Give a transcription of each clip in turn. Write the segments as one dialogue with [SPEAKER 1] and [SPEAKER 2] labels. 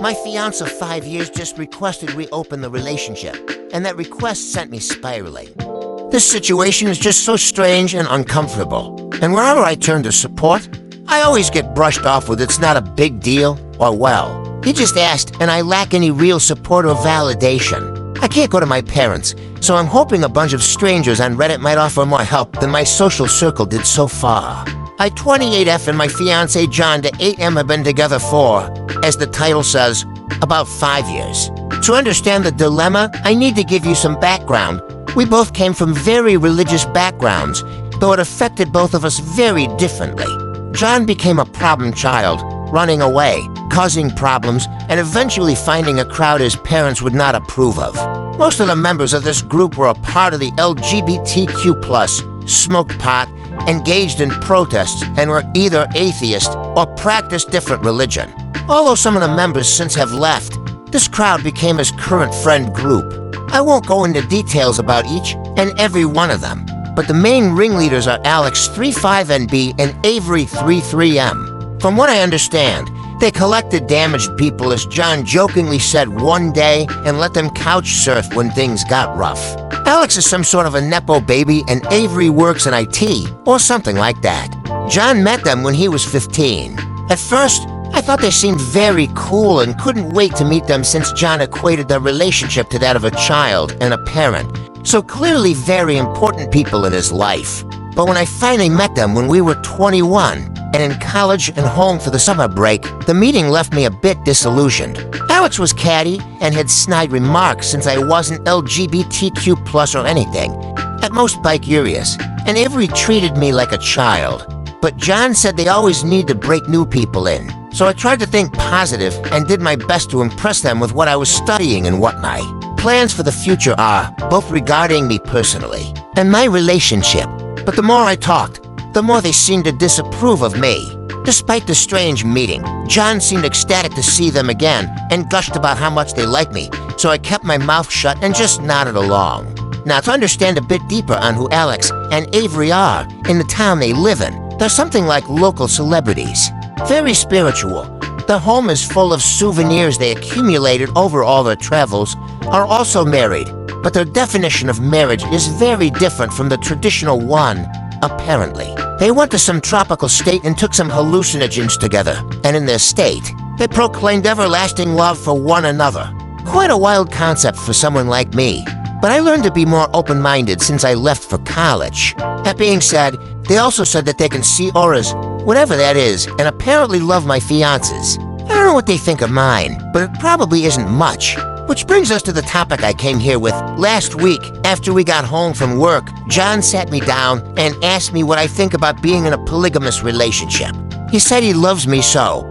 [SPEAKER 1] My fiance of 5 years just requested we open the relationship, and that request sent me spiraling. This situation is just so strange and uncomfortable, and wherever I turn to support, I always get brushed off with it's not a big deal or well. He just asked, and I lack any real support or validation. I can't go to my parents, so I'm hoping a bunch of strangers on Reddit might offer more help than my social circle did so far. I 28F and my fiancé John to 8M have been together for, as the title says, about 5 years. To understand the dilemma, I need to give you some background. We both came from very religious backgrounds, though it affected both of us very differently. John became a problem child, running away, causing problems, and eventually finding a crowd his parents would not approve of. Most of the members of this group were a part of the LGBTQ+, smoked pot, engaged in protests, and were either atheist or practiced different religion. Although some of the members since have left, this crowd became his current friend group. I won't go into details about each and every one of them, but the main ringleaders are Alex 35NB and Avery 33M. From what I understand, they collected damaged people, as John jokingly said, one day, and let them couch surf when things got rough. Alex is some sort of a nepo baby, and Avery works in IT, or something like that. John met them when he was 15. At first, I thought they seemed very cool and couldn't wait to meet them, since John equated their relationship to that of a child and a parent, so clearly very important people in his life. But when I finally met them when we were 21, and in college and home for the summer break, the meeting left me a bit disillusioned. Alex was catty and had snide remarks, since I wasn't LGBTQ+ or anything, at most bi-curious, and Avery treated me like a child. But John said they always need to break new people in, so I tried to think positive and did my best to impress them with what I was studying and what my plans for the future are, both regarding me personally and my relationship. But the more I talked, the more they seemed to disapprove of me. Despite the strange meeting, John seemed ecstatic to see them again and gushed about how much they liked me, so I kept my mouth shut and just nodded along. Now, to understand a bit deeper on who Alex and Avery are in the town they live in, they're something like local celebrities. Very spiritual. Their home is full of souvenirs they accumulated over all their travels, are also married, but their definition of marriage is very different from the traditional one, apparently. They went to some tropical state and took some hallucinogens together, and in their state, they proclaimed everlasting love for one another. Quite a wild concept for someone like me, but I learned to be more open-minded since I left for college. That being said, they also said that they can see auras, whatever that is, and apparently love my fiancés. I don't know what they think of mine, but it probably isn't much. Which brings us to the topic I came here with. Last week, after we got home from work, John sat me down and asked me what I think about being in a polygamous relationship. He said he loves me so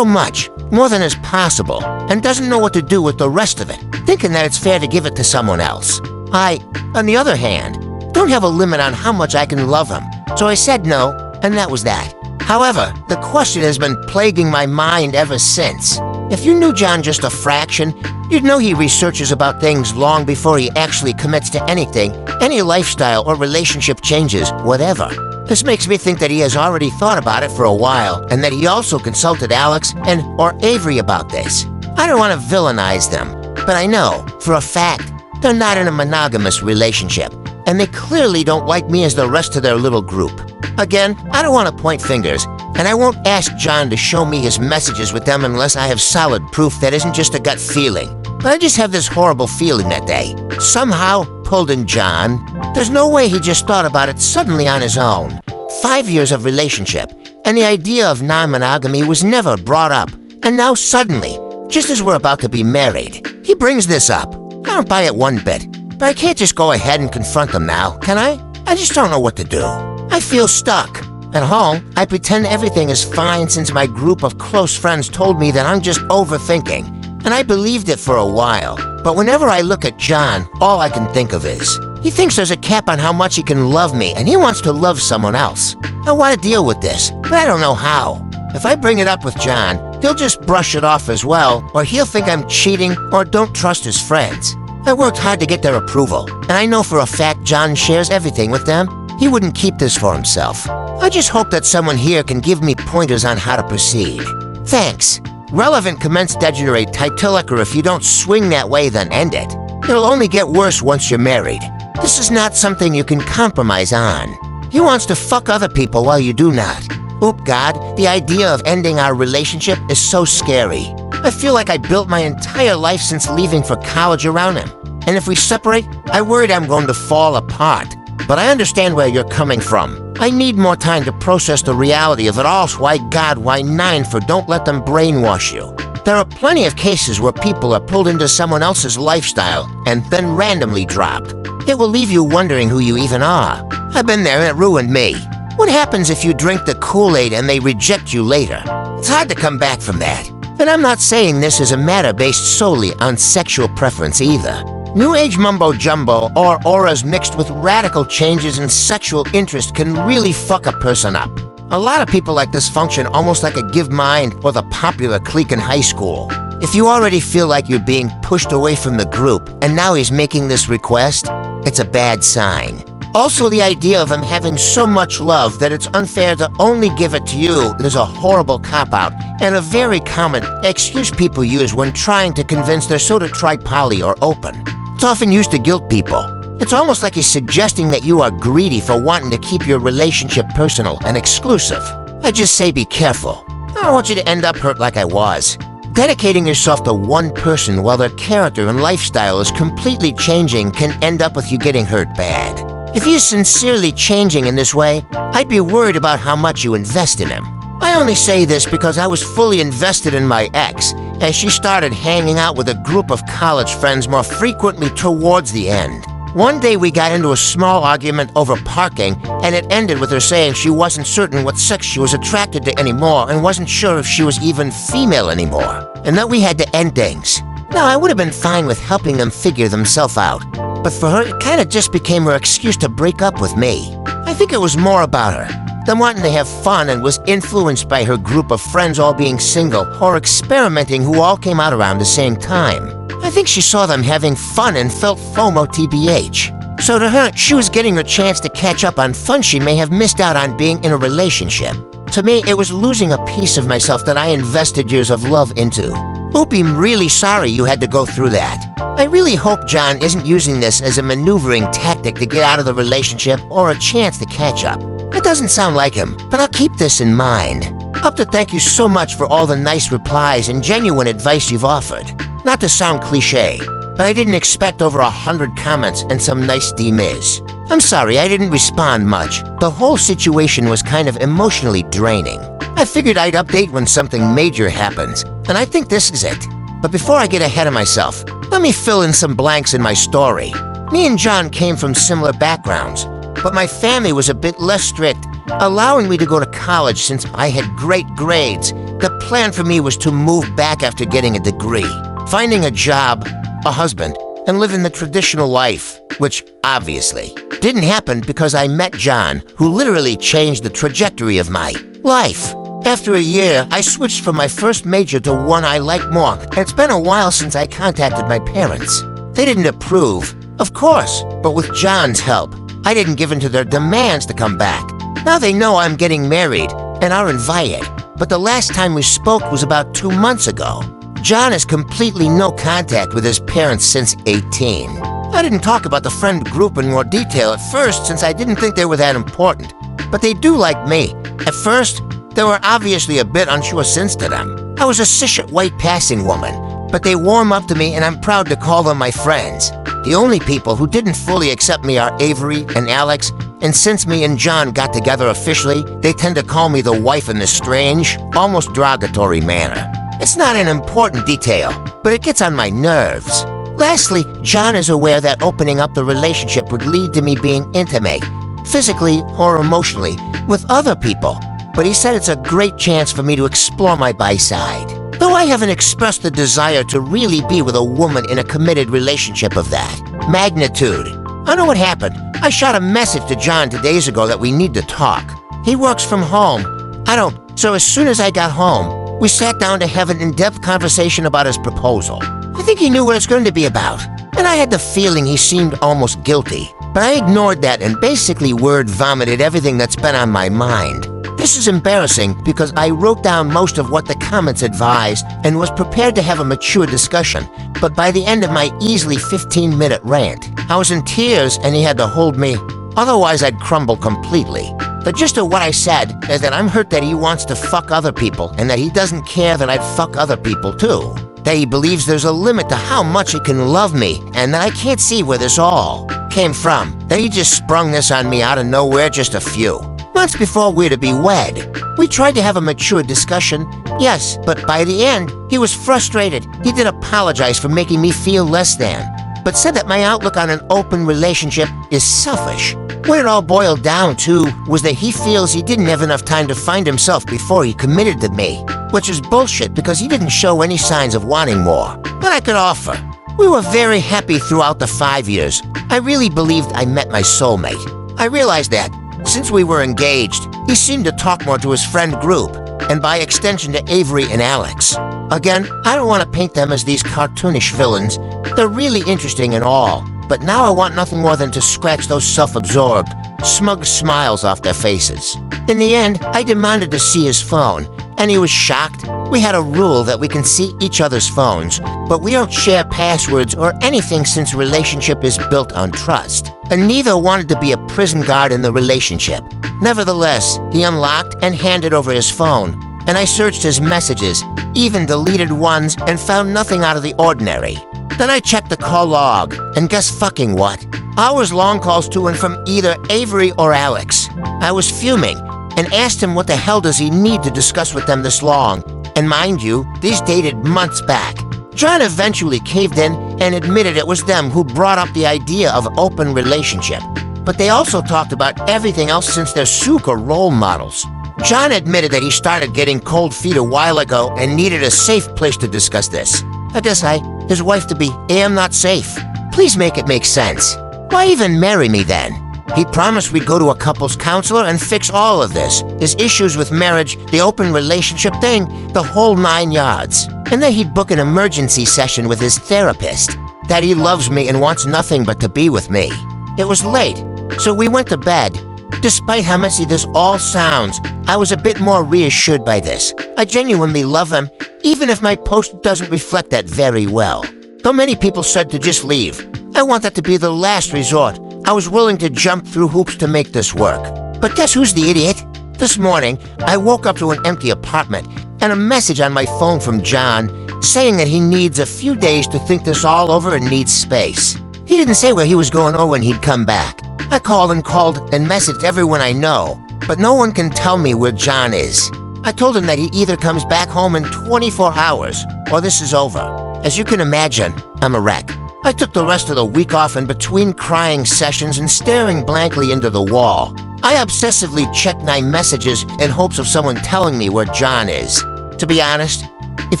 [SPEAKER 1] much, more than is possible, and doesn't know what to do with the rest of it, thinking that it's fair to give it to someone else. I, on the other hand, don't have a limit on how much I can love him, so I said no, and that was that. However, the question has been plaguing my mind ever since. If you knew John just a fraction, you'd know he researches about things long before he actually commits to anything, any lifestyle or relationship changes, whatever. This makes me think that he has already thought about it for a while, and that he also consulted Alex or Avery about this. I don't want to villainize them, but I know, for a fact, they're not in a monogamous relationship, and they clearly don't like me as the rest of their little group. Again, I don't want to point fingers, and I won't ask John to show me his messages with them unless I have solid proof that isn't just a gut feeling. But I just have this horrible feeling that they somehow pulled in John. There's no way he just thought about it suddenly on his own. 5 years of relationship, and the idea of non-monogamy was never brought up. And now suddenly, just as we're about to be married, he brings this up. I don't buy it one bit, but I can't just go ahead and confront him now, can I? I just don't know what to do. I feel stuck. At home, I pretend everything is fine since my group of close friends told me that I'm just overthinking, and I believed it for a while. But whenever I look at John, all I can think of is, he thinks there's a cap on how much he can love me, and he wants to love someone else. I want to deal with this, but I don't know how. If I bring it up with John, he'll just brush it off as well, or he'll think I'm cheating or don't trust his friends. I worked hard to get their approval, and I know for a fact John shares everything with them. He wouldn't keep this for himself. I just hope that someone here can give me pointers on how to proceed. Thanks. Relevant commence degenerate titilic, or if you don't swing that way, then end it. It'll only get worse once you're married. This is not something you can compromise on. He wants to fuck other people while you do not. Oop, God, the idea of ending our relationship is so scary. I feel like I built my entire life since leaving for college around him. And if we separate, I worried I'm going to fall apart. But I understand where you're coming from. I need more time to process the reality of it all, so why God, why nine for don't let them brainwash you. There are plenty of cases where people are pulled into someone else's lifestyle and then randomly dropped. It will leave you wondering who you even are. I've been there and it ruined me. What happens if you drink the Kool-Aid and they reject you later? It's hard to come back from that. And I'm not saying this is a matter based solely on sexual preference either. New Age mumbo-jumbo or auras mixed with radical changes in sexual interest can really fuck a person up. A lot of people like this function almost like a give mind or the popular clique in high school. If you already feel like you're being pushed away from the group and now he's making this request, it's a bad sign. Also, the idea of him having so much love that it's unfair to only give it to you is a horrible cop-out and a very common excuse people use when trying to convince they're so to try poly or open. It's often used to guilt people. It's almost like he's suggesting that you are greedy for wanting to keep your relationship personal and exclusive. I just say be careful. I don't want you to end up hurt like I was. Dedicating yourself to one person while their character and lifestyle is completely changing can end up with you getting hurt bad. If he's sincerely changing in this way, I'd be worried about how much you invest in him. I only say this because I was fully invested in my ex, as she started hanging out with a group of college friends more frequently towards the end. One day we got into a small argument over parking, and it ended with her saying she wasn't certain what sex she was attracted to anymore and wasn't sure if she was even female anymore, and that we had to end things. Now, I would have been fine with helping them figure themselves out, but for her, it kind of just became her excuse to break up with me. I think it was more about her than wanting to have fun and was influenced by her group of friends all being single or experimenting who all came out around the same time. I think she saw them having fun and felt FOMO TBH. So to her, she was getting her chance to catch up on fun she may have missed out on being in a relationship. To me, it was losing a piece of myself that I invested years of love into. Oop, I'm really sorry you had to go through that. I really hope John isn't using this as a maneuvering tactic to get out of the relationship or a chance to catch up. It doesn't sound like him, but I'll keep this in mind. Up to thank you so much for all the nice replies and genuine advice you've offered. Not to sound cliche, but I didn't expect over 100 comments and some nice demiz. I'm sorry I didn't respond much. The whole situation was kind of emotionally draining. I figured I'd update when something major happens, and I think this is it. But before I get ahead of myself, let me fill in some blanks in my story. Me and John came from similar backgrounds, but my family was a bit less strict, allowing me to go to college since I had great grades. The plan for me was to move back after getting a degree, finding a job, a husband, and living the traditional life, which obviously didn't happen because I met John, who literally changed the trajectory of my life. After a year, I switched from my first major to one I like more, and it's been a while since I contacted my parents. They didn't approve, of course, but with John's help, I didn't give in to their demands to come back. Now they know I'm getting married and are invited, but the last time we spoke was about 2 months ago. John has completely no contact with his parents since 18. I didn't talk about the friend group in more detail at first since I didn't think they were that important, but they do like me. At first, they were obviously a bit unsure since to them. I was a cishet white passing woman, but they warm up to me and I'm proud to call them my friends. The only people who didn't fully accept me are Avery and Alex, and since me and John got together officially, they tend to call me the wife in this strange, almost derogatory manner. It's not an important detail, but it gets on my nerves. Lastly, John is aware that opening up the relationship would lead to me being intimate, physically or emotionally, with other people, but he said it's a great chance for me to explore my bi-side. Though I haven't expressed the desire to really be with a woman in a committed relationship of that magnitude. I know what happened. I shot a message to John 2 days ago that we need to talk. He works from home. I don't. So as soon as I got home, we sat down to have an in-depth conversation about his proposal. I think he knew what it's going to be about, and I had the feeling he seemed almost guilty. But I ignored that and basically word vomited everything that's been on my mind. This is embarrassing because I wrote down most of what the comments advised and was prepared to have a mature discussion, but by the end of my easily 15-minute rant, I was in tears and he had to hold me. Otherwise, I'd crumble completely. The gist of what I said is that I'm hurt that he wants to fuck other people and that he doesn't care that I'd fuck other people too. That he believes there's a limit to how much he can love me and that I can't see where this all came from. That he just sprung this on me out of nowhere just a few months before we're to be wed. We tried to have a mature discussion, yes, but by the end, he was frustrated. He did apologize for making me feel less than, but said that my outlook on an open relationship is selfish. What it all boiled down to was that he feels he didn't have enough time to find himself before he committed to me, which is bullshit because he didn't show any signs of wanting more than I could offer. We were very happy throughout the 5 years. I really believed I met my soulmate. I realized that since we were engaged, he seemed to talk more to his friend group, and by extension to Avery and Alex. Again, I don't want to paint them as these cartoonish villains. They're really interesting and all, but now I want nothing more than to scratch those self-absorbed, smug smiles off their faces. In the end, I demanded to see his phone, and he was shocked. We had a rule that we can see each other's phones, but we don't share passwords or anything since a relationship is built on trust. And neither wanted to be a prison guard in the relationship. Nevertheless, he unlocked and handed over his phone, and I searched his messages, even deleted ones, and found nothing out of the ordinary. Then I checked the call log, and guess fucking what? Hours-long calls to and from either Avery or Alex. I was fuming, and asked him what the hell does he need to discuss with them this long. And mind you, these dated months back. John eventually caved in and admitted it was them who brought up the idea of open relationship. But they also talked about everything else since they're super role models. John admitted that he started getting cold feet a while ago and needed a safe place to discuss this. I guess his wife-to-be, am not safe. Please make it make sense. Why even marry me then? He promised we'd go to a couples counselor and fix all of this. His issues with marriage, the open relationship thing, the whole 9 yards. And then he'd book an emergency session with his therapist. That he loves me and wants nothing but to be with me. It was late, so we went to bed. Despite how messy this all sounds, I was a bit more reassured by this. I genuinely love him, even if my post doesn't reflect that very well. Though many people said to just leave, I want that to be the last resort. I was willing to jump through hoops to make this work. But guess who's the idiot? This morning, I woke up to an empty apartment and a message on my phone from John saying that he needs a few days to think this all over and needs space. He didn't say where he was going or when he'd come back. I called and messaged everyone I know, but no one can tell me where John is. I told him that he either comes back home in 24 hours or this is over. As you can imagine, I'm a wreck. I took the rest of the week off in between crying sessions and staring blankly into the wall. I obsessively checked my messages in hopes of someone telling me where John is. To be honest, if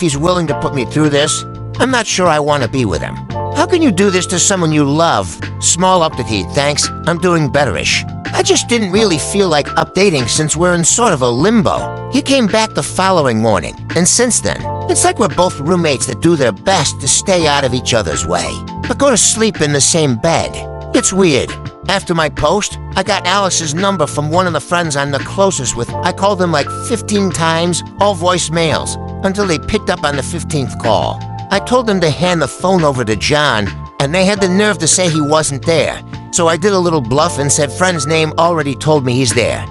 [SPEAKER 1] he's willing to put me through this, I'm not sure I want to be with him. How can you do this to someone you love? Small update, thanks. I'm doing betterish. I just didn't really feel like updating since we're in sort of a limbo. He came back the following morning, and since then, it's like we're both roommates that do their best to stay out of each other's way, but go to sleep in the same bed. It's weird. After my post, I got Alice's number from one of the friends I'm the closest with. I called them like 15 times, all voicemails, until they picked up on the 15th call. I told them to hand the phone over to John, and they had the nerve to say he wasn't there. So I did a little bluff and said friend's name already told me he's there.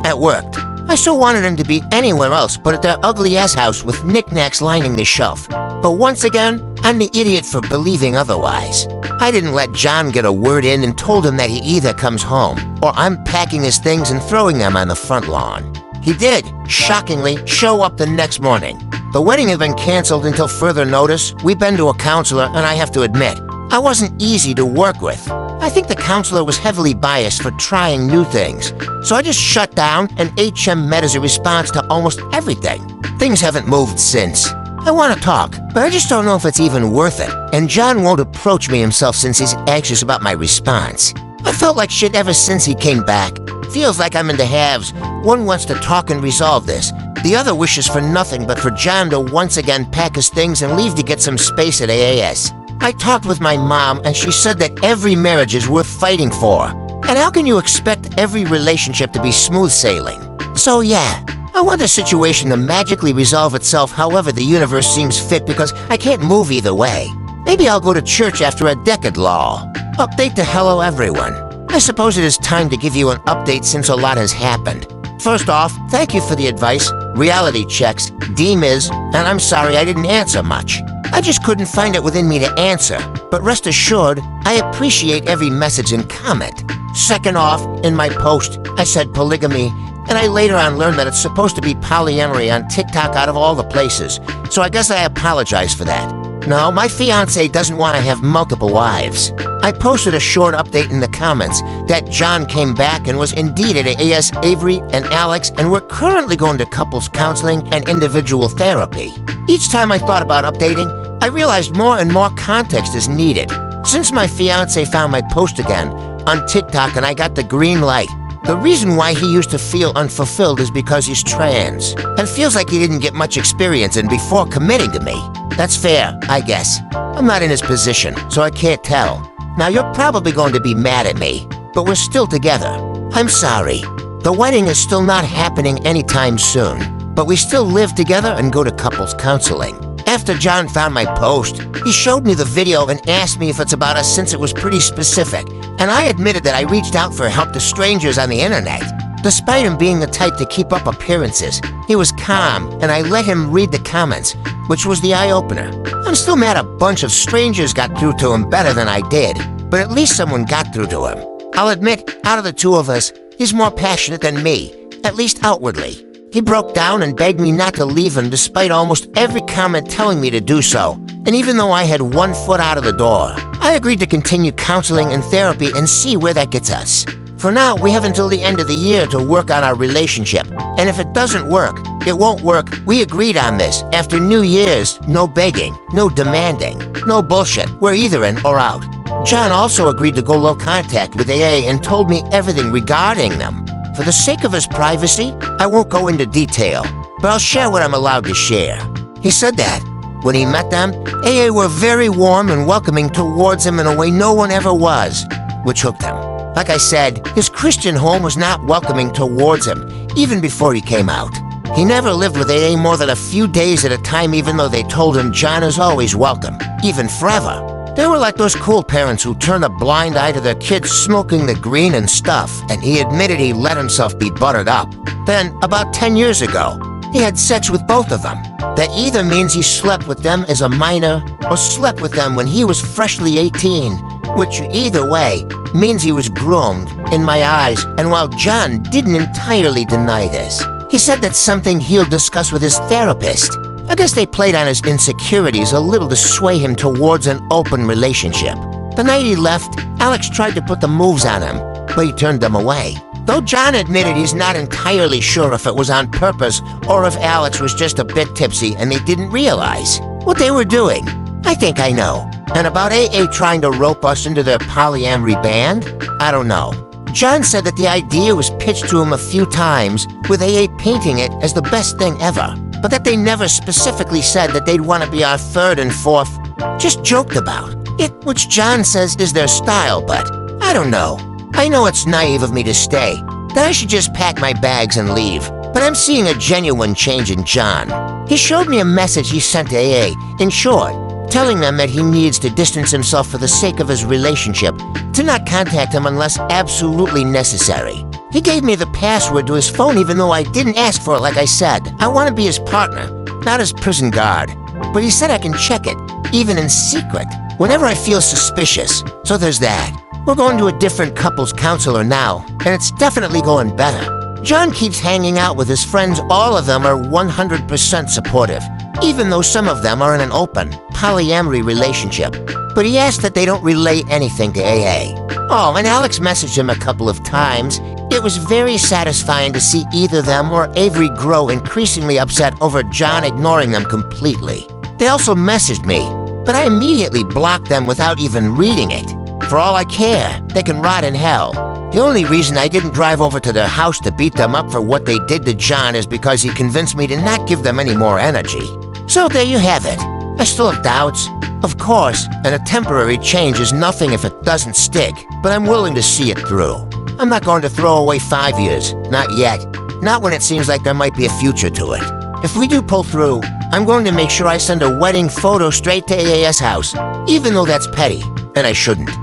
[SPEAKER 1] It worked. I so wanted him to be anywhere else but at their ugly-ass house with knickknacks lining the shelf. But once again, I'm the idiot for believing otherwise. I didn't let John get a word in and told him that he either comes home or I'm packing his things and throwing them on the front lawn. He did, shockingly, show up the next morning. The wedding had been canceled until further notice. We've been to a counselor, and I have to admit, I wasn't easy to work with. I think the counselor was heavily biased for trying new things, so I just shut down and HM met as a response to almost everything. Things haven't moved since. I want to talk, but I just don't know if it's even worth it, and John won't approach me himself since he's anxious about my response. I felt like shit ever since he came back. Feels like I'm into halves. One wants to talk and resolve this. The other wishes for nothing but for John to once again pack his things and leave to get some space at AAS. I talked with my mom, and she said that every marriage is worth fighting for. And how can you expect every relationship to be smooth sailing? So yeah, I want the situation to magically resolve itself however the universe seems fit because I can't move either way. Maybe I'll go to church after a decade law. Update to hello everyone. I suppose it is time to give you an update since a lot has happened. First off, thank you for the advice, reality checks, DMIS, and I'm sorry I didn't answer much. I just couldn't find it within me to answer, but rest assured, I appreciate every message and comment. Second off, in my post, I said polygamy, and I later on learned that it's supposed to be polyamory on TikTok out of all the places, so I guess I apologize for that. No, my fiancé doesn't want to have multiple wives. I posted a short update in the comments that John came back and was indeed at AS Avery and Alex, and we're currently going to couples counseling and individual therapy. Each time I thought about updating, I realized more and more context is needed. Since my fiancé found my post again on TikTok and I got the green light, the reason why he used to feel unfulfilled is because he's trans and feels like he didn't get much experience in before committing to me. That's fair, I guess. I'm not in his position, so I can't tell. Now you're probably going to be mad at me, but we're still together. I'm sorry. The wedding is still not happening anytime soon, but we still live together and go to couples counseling. After John found my post, he showed me the video and asked me if it's about us since it was pretty specific, and I admitted that I reached out for help to strangers on the internet. Despite him being the type to keep up appearances, he was calm, and I let him read the comments, which was the eye-opener. I'm still mad a bunch of strangers got through to him better than I did, but at least someone got through to him. I'll admit, out of the two of us, he's more passionate than me, at least outwardly. He broke down and begged me not to leave him despite almost every comment telling me to do so, and even though I had 1 foot out of the door, I agreed to continue counseling and therapy and see where that gets us. For now, we have until the end of the year to work on our relationship, and if it doesn't work, it won't work. We agreed on this. After New Year's, no begging, no demanding, no bullshit. We're either in or out. John also agreed to go low contact with AA and told me everything regarding them. For the sake of his privacy, I won't go into detail, but I'll share what I'm allowed to share. He said that when he met them, AA were very warm and welcoming towards him in a way no one ever was, which hooked him. Like I said, his Christian home was not welcoming towards him, even before he came out. He never lived with AA more than a few days at a time, even though they told him John is always welcome, even forever. They were like those cool parents who turn a blind eye to their kids smoking the green and stuff, and he admitted he let himself be buttered up. Then, about 10 years ago, he had sex with both of them. That either means he slept with them as a minor or slept with them when he was freshly 18, which either way means he was groomed in my eyes, and while John didn't entirely deny this, he said that's something he'll discuss with his therapist. I guess they played on his insecurities a little to sway him towards an open relationship. The night he left, Alex tried to put the moves on him, but he turned them away. Though John admitted he's not entirely sure if it was on purpose or if Alex was just a bit tipsy and they didn't realize what they were doing. I think I know. And about AA trying to rope us into their polyamory band? I don't know. John said that the idea was pitched to him a few times, with AA painting it as the best thing ever, but that they never specifically said that they'd want to be our third and fourth, just joked about it, which John says is their style, but I don't know. I know it's naive of me to stay, that I should just pack my bags and leave, but I'm seeing a genuine change in John. He showed me a message he sent to AA, in short, telling them that he needs to distance himself for the sake of his relationship, to not contact him unless absolutely necessary. He gave me the password to his phone even though I didn't ask for it like I said. I want to be his partner, not his prison guard. But he said I can check it, even in secret, whenever I feel suspicious. So there's that. We're going to a different couples counselor now, and it's definitely going better. John keeps hanging out with his friends. All of them are 100% supportive, even though some of them are in an open, polyamory relationship. But he asked that they don't relay anything to AA. Oh, and Alex messaged him a couple of times. It was very satisfying to see either them or Avery grow increasingly upset over John ignoring them completely. They also messaged me, but I immediately blocked them without even reading it. For all I care, they can rot in hell. The only reason I didn't drive over to their house to beat them up for what they did to John is because he convinced me to not give them any more energy. So there you have it. I still have doubts, of course, and a temporary change is nothing if it doesn't stick, but I'm willing to see it through. I'm not going to throw away 5 years, not yet. Not when it seems like there might be a future to it. If we do pull through, I'm going to make sure I send a wedding photo straight to AA's house, even though that's petty, and I shouldn't.